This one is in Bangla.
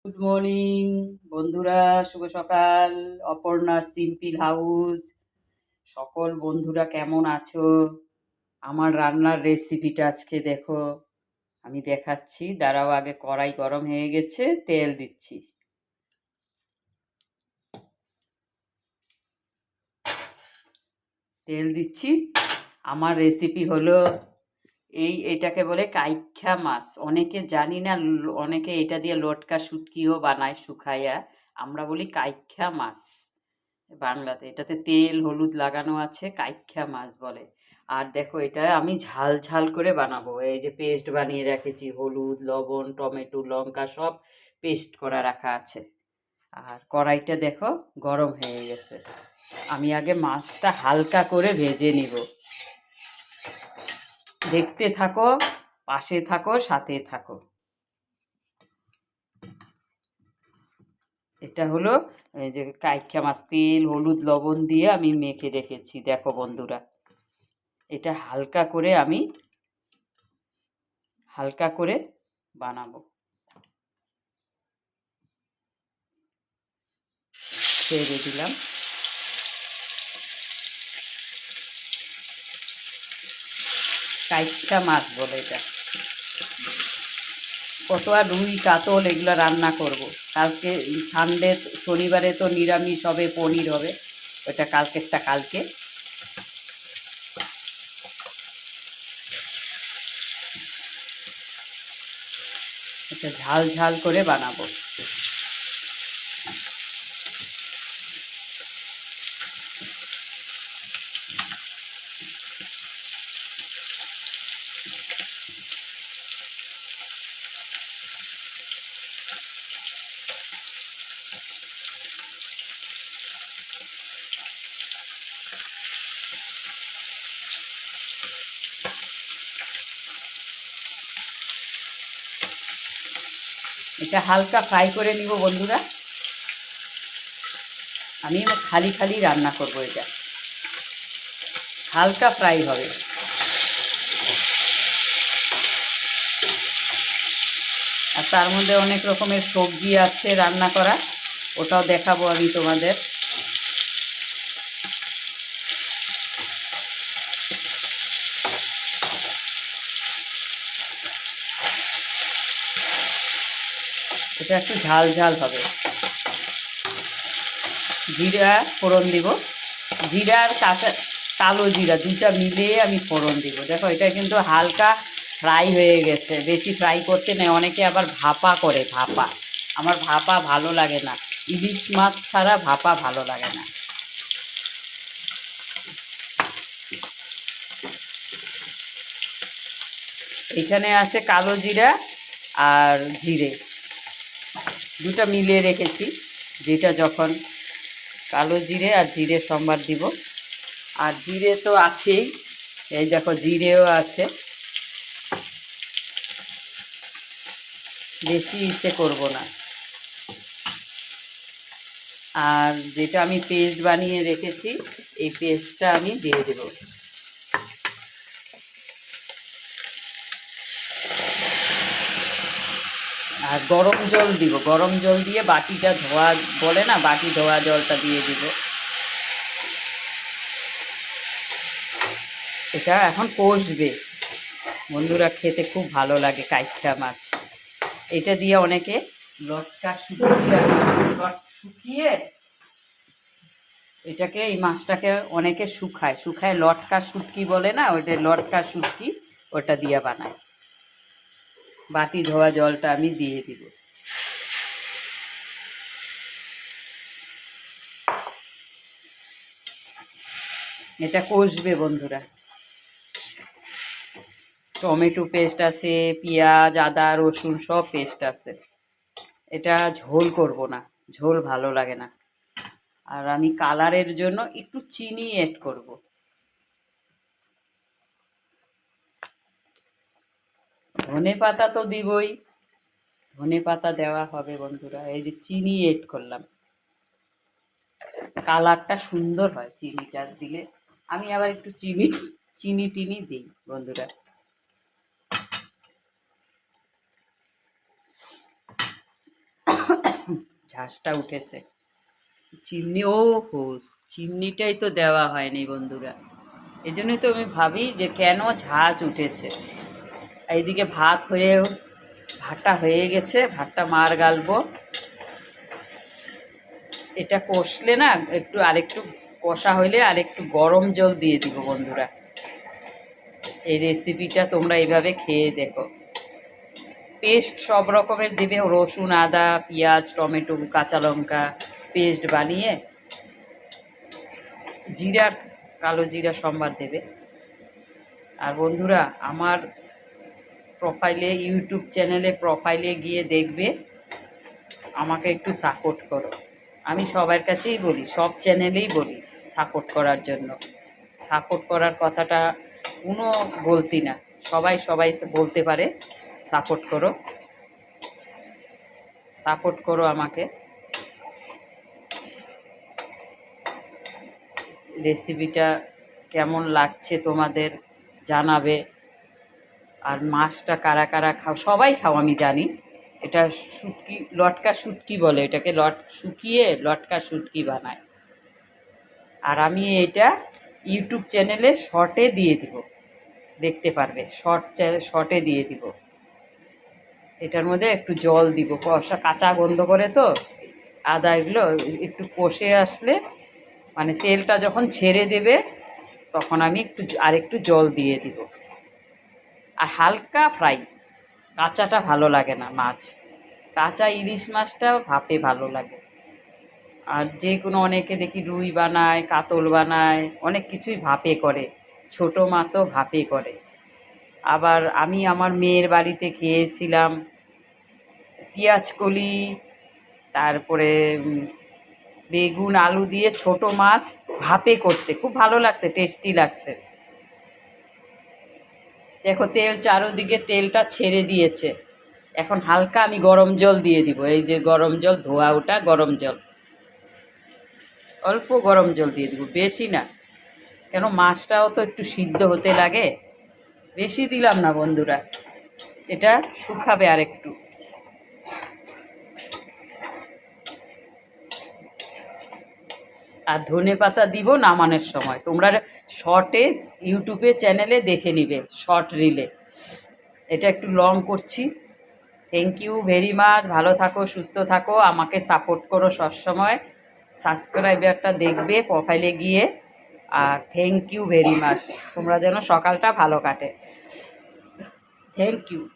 গুড মর্নিং বন্ধুরা, শুভ সকাল। অপর্ণা সিম্পল হাউস সকল বন্ধুরা কেমন আছো? আমার রান্নার রেসিপিটা আজকে দেখো, আমি দেখাচ্ছি। দাঁড়াও, আগে কড়াই গরম হয়ে গেছে, তেল দিচ্ছি। আমার রেসিপি হলো এটাকে বলে কাইখ্যা মাছ। অনেকে জানি না, অনেকে এটা দিয়ে লটকা শুটকিও বানায় শুকাইয়া। আমরা বলি কাইখ্যা মাছ বাংলাতে। এটাতে তেল হলুদ লাগানো আছে, কাইখ্যা মাছ বলে। আর দেখো, এটা আমি ঝাল ঝাল করে বানাবো। এই যে পেস্ট বানিয়ে রেখেছি, হলুদ লবণ টমেটো লঙ্কা সব পেস্ট করা রাখা আছে। আর কড়াইটা দেখো গরম হয়ে গেছে। আমি আগে মাছটা হালকা করে ভেজে নিব। দেখতে থাকো, পাশে থাকো, সাথে থাকো। এটা হলো এই যে কাইখ্যা মাছ, তেল হলুদ লবণ দিয়ে আমি মেখে রেখেছি। দেখো বন্ধুরা, এটা হালকা করে বানাবো। ছেড়ে দিলাম। কাইখ্যা মাছ বলে এটা। কত আর রুই কাতল এগুলো রান্না করব। কালকে সানডে, শনিবারে তো নিরামিষ হবে, পনির হবে। ওটা কালকে। এটা ঝাল ঝাল করে বানাবো। এটা হালকা ফ্রাই করে নিব বন্ধুরা। আমি খালি খালি রান্না করব। এটা হালকা ফ্রাই হবে। আর তার মধ্যে অনেক রকমের সবজি আছে রান্না করা, ওটাও দেখাবো আমি তোমাদের। এটা একটু ঝাল ঝাল হবে। জিরা ফোড়ন দিব। জিরা আর কালো জিরা দুটা মিলিয়ে আমি ফোড়ন দিব। দেখো, এটা কিন্তু হালকা ফ্রাই হয়ে গেছে, বেশি ফ্রাই করতে নেই। অনেকে আবার ভাপা করে, ভাপা। আমার ভাপা ভালো লাগে না। ইলিশ মাছ ছাড়া ভাপা ভালো লাগে না। এখানে আছে কালো জিরা আর জিরে, দুটা মিলিয়ে রেখেছি। যেটা যখন কালো জিরে আর জিরে সম্বার দিব। আর জিরে তো আছেই, এই দেখো জিরেও আছে। বেশি ইচ্ছে করব না। আর যেটা আমি পেস্ট বানিয়ে রেখেছি, এই পেস্টটা আমি দিয়ে দেব। আর গরম জল দিব। গরম জল দিয়ে বাটিটা ধোয়া বলে না, বাটি ধোয়া জলটা দিয়ে দিব। এটা এখন কষবে বন্ধুরা। খেতে খুব ভালো লাগে কাইখ্যা মাছ। এটা দিয়ে অনেকে লটকা শুকিয়ে এটাকে, এই মাছটাকে অনেকে শুকায় লটকা শুটকি বলে না, ওটা লটকা শুটকি, ওটা দিয়ে বানায়। বাটি ধোয়া জলটা আমি দিয়ে দিব। এটা কষবে বন্ধুরা। টমেটো পেস্ট আছে, পেঁয়াজ আদা রসুন সব পেস্ট আছে। এটা ঝোল করব না, ঝোল ভালো লাগে না। আর আমি কালারের জন্য একটু চিনি অ্যাড করব। ধনে পাতা তো দিবই, ধনে পাতা দেওয়া হবে বন্ধুরা। এই যে চিনি অ্যাড করলাম, কালারটা সুন্দর হয় চিনিটা দিলে। আমি আবার একটু চিনি টিনি দিই বন্ধুরা। ঝাঁসটা উঠেছে। চিমনি চিমনিটাই তো দেওয়া হয়নি বন্ধুরা, এই জন্যই তো আমি ভাবি যে কেন ঝাঁঝ উঠেছে। এইদিকে ভাতটা হয়ে গেছে, ভাতটা মার গালবো। এটা কষলে না আরেকটু কষা হইলে আরেকটু গরম জল দিয়ে দিব বন্ধুরা। এই রেসিপিটা তোমরা এইভাবে খেয়ে দেখো। পেস্ট সব রকমের দেবে, রসুন, আদা, পেঁয়াজ, টমেটো, কাঁচা লঙ্কা পেস্ট বানিয়ে, কালো জিরা সম্বার দেবে। আর বন্ধুরা আমার ইউটিউব চ্যানেলে প্রোফাইলে গিয়ে দেখবে, আমাকে একটু সাপোর্ট করো। আমি সবার কাছেই বলি, সব চ্যানেলেই বলি সাপোর্ট করার জন্য। সাপোর্ট করার কথাটা কোনো বলতি না, সবাই বলতে পারে সাপোর্ট করো আমাকে। রেসিপিটা কেমন লাগছে তোমাদের জানাবে। আর মাছটা কারা কারা খাও, সবাই খাও আমি জানি। এটা লটকা শুটকি বলে, এটাকে শুকিয়ে লটকা শুটকি বানায়। আর আমি এটা ইউটিউব চ্যানেলে শর্টে দিয়ে দিব, দেখতে পারবে। শর্টে দিয়ে দিব। এটার মধ্যে একটু জল দিব, কাঁচা গন্ধ করে তো আদা, এগুলো একটু কষে আসলে, মানে তেলটা যখন ছেড়ে দেবে তখন আমি আরেকটু জল দিয়ে দিব। আর হালকা ফ্রাই, কাঁচাটা ভালো লাগে না মাছ। কাঁচা ইলিশ মাছটা ভাপে ভালো লাগে। আর যে কোনো অনেকে দেখি রুই বানায়, কাতল বানায়, অনেক কিছুই ভাপে করে, ছোট মাছও ভাপে করে। আবার আমি আমার মেয়ের বাড়িতে খেয়েছিলাম পেঁয়াজকলি, তারপরে বেগুন আলু দিয়ে ছোট মাছ ভাপে করতে, খুব ভালো লাগছে, টেস্টি লাগছে। দেখো চারোদিকে তেলটা ছেড়ে দিয়েছে। এখন হালকা আমি গরম জল দিয়ে দিব, এই যে গরম জল, ধোয়া ওটা গরম জল, অল্প গরম জল দিয়ে দিব, বেশি না, কেন মাছটাও তো একটু সিদ্ধ হতে লাগে। বেশি দিলাম না বন্ধুরা, এটা শুকাবে আর একটু। আর ধনে পাতা দিব নামানোর সময়। তোমরা শর্টে ইউটিউবে চ্যানেলে দেখে নিবে, শর্ট রিলে। এটা একটু লং করছি। Thank you very much. ভালো থাকো, সুস্থ থাকো, আমাকে সাপোর্ট করো সবসময়। সাবস্ক্রাইবারটা দেখবে প্রোফাইলে গিয়ে। আর থ্যাংক ইউ ভেরি মাচ। তোমরা যেন সকালটা ভালো কাটে। Thank you.